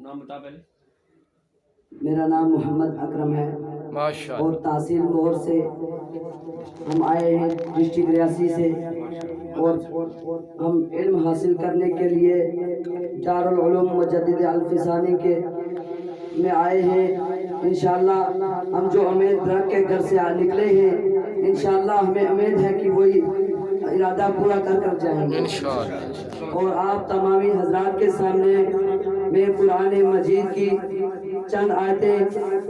नाम बता पहले। मेरा नाम मोहम्मद अकरम है माशाअल्लाह। और तहसील मोर से हम आए हैं, डिस्ट्रिक्ट रियासी से। और हम इल्म हासिल करने के लिए दारुल उलूम मुजद्दिद अल-फिसानी के में आए हैं। इंशाअल्लाह हम जो उम्मीद रख के घर से निकले हैं, इंशाअल्लाह हमें उम्मीद है कि वही इरादा पूरा कर जाएंगे इंशाअल्लाह। और आप तमामी हजरात के सामने मैं कुरान मजीद की चंद आयतें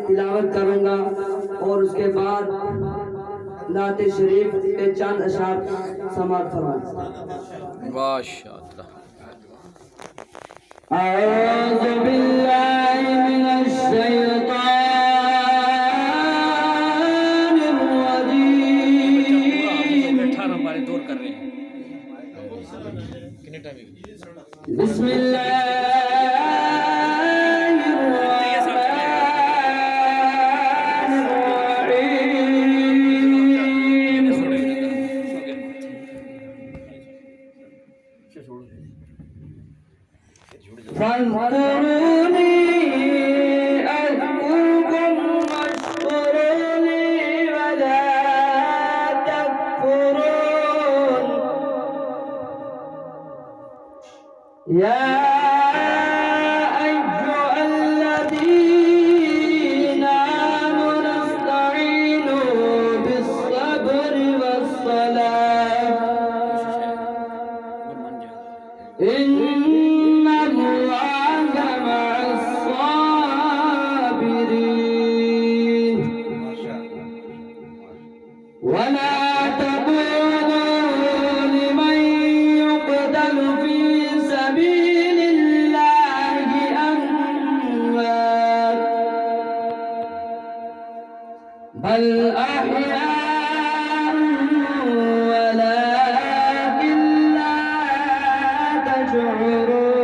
तिलावत करूंगा और उसके बाद नात शरीफ के चंद अशार समाप्त फरमाएं। माशाअल्लाह। औज़ु बिल्लाहि मिनश शैतानिर रजीम। 18 हमारे दूर कर रहे हैं। कितने टाइम فاذكروني أذكركم واشكروا لي ولا تكفرون يا أيها الذين آمنوا استعينوا بالصبر والصلاة إن الله مع الصابرين ولا تقولوا لمن يقتل في سبيل الله أموات بل أحياء ولكن لا تشعرون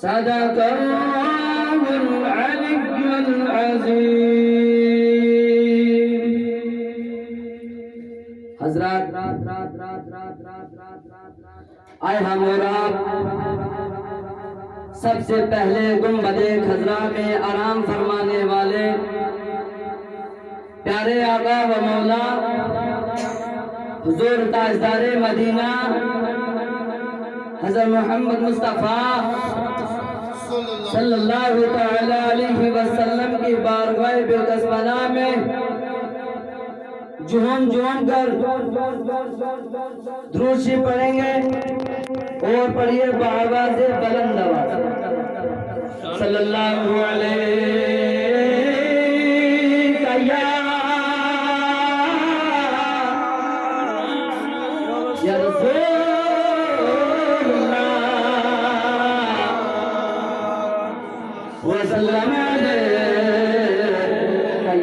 صدق الله العلي العظيم। हजरात आए हम और आप सबसे पहले गुंबदे खजरा में आराम फरमाने वाले प्यारे आका व मौला हुजूर ताजदारे मदीना हज़रत मोहम्मद मुस्तफ़ा सल्लल्लाहु तआला अलैहि वसल्लम की बारगाह बेकसबना में झूम कर द्रूशी पढ़ेंगे और पढ़िए बाआवाज़ बुलंद आवाज़ सल्लल्लाहु अलैहि या रसूलल्लाह वसल्लम अलैहि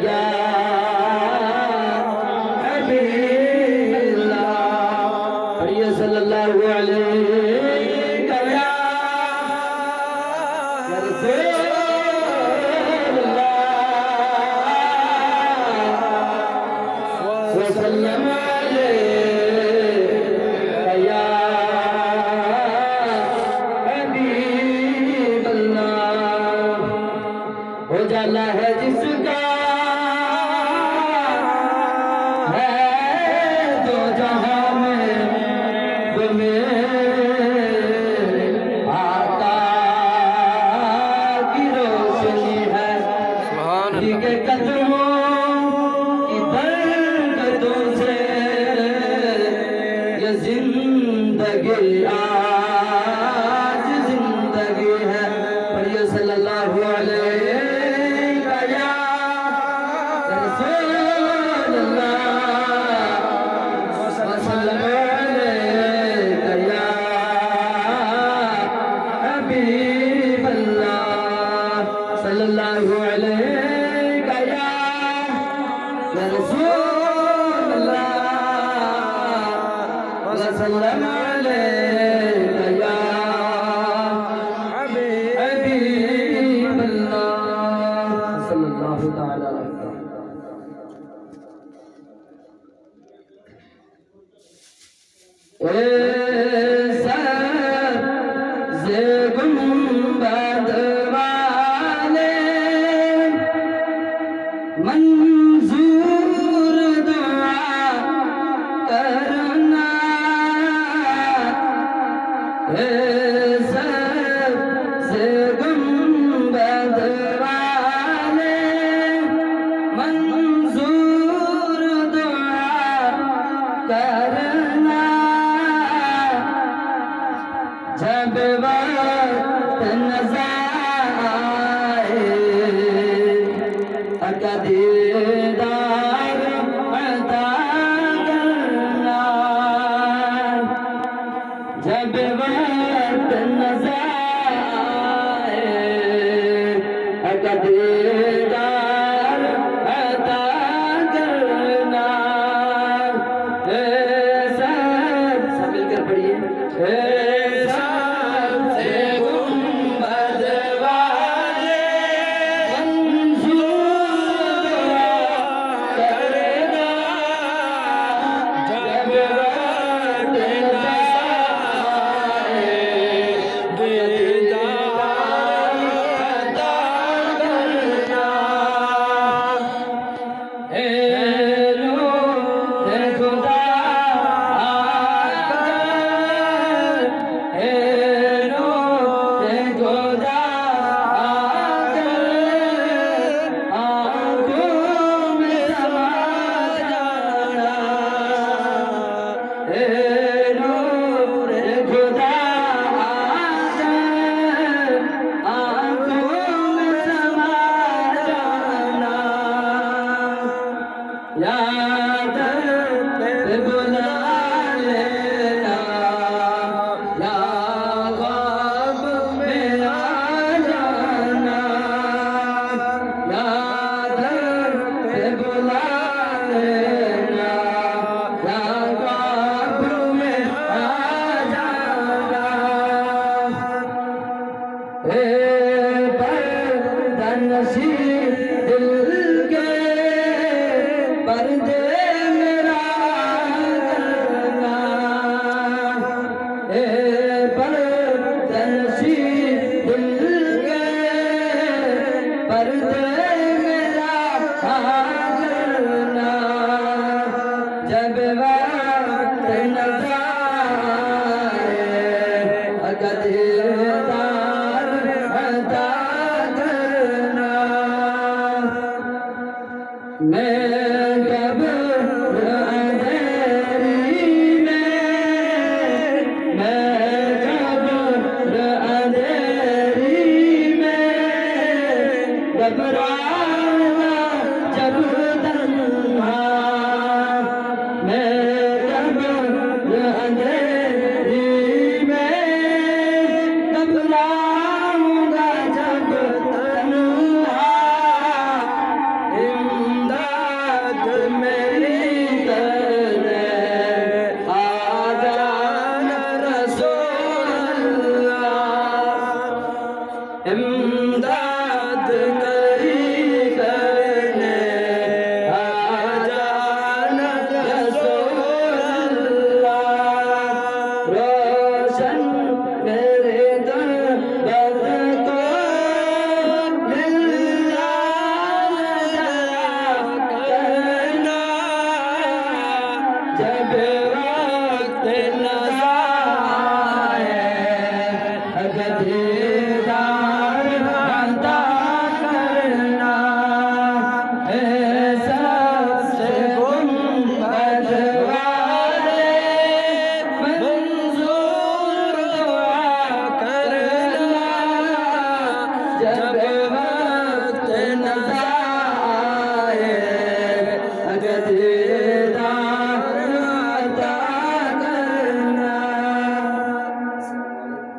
या हबीबल्लाह। पढ़िए सल्लल्लाहु अलैहि या रसूलल्लाह वसल्लम उजाला है जिसका है जो जहां में वो मेरे आका की रोशनी है। के कदमों की बरकतों से ये जिंदगी आज जिंदगी है। पढ़िए सल्लल्लाहु अलैहि सल्लल्लाहु अलैहि या रसूलल्लाह वसल्लम अलैहि सबसे गुंबद वाले मंजूर दुआ करना जब वक्त नज़र आए का दीदार अता करना जब वक्त नज़र आए का दीदार अता करना सब मिलकर पढ़िए सबसे गुंबद वाले मंजूर करना जब वक्त नज़र दीदार अता करना ए नूर खुदा याद बुला लेना या ख्वाब में आ जाना याद बुला लेना या ख्वाब में आ जाना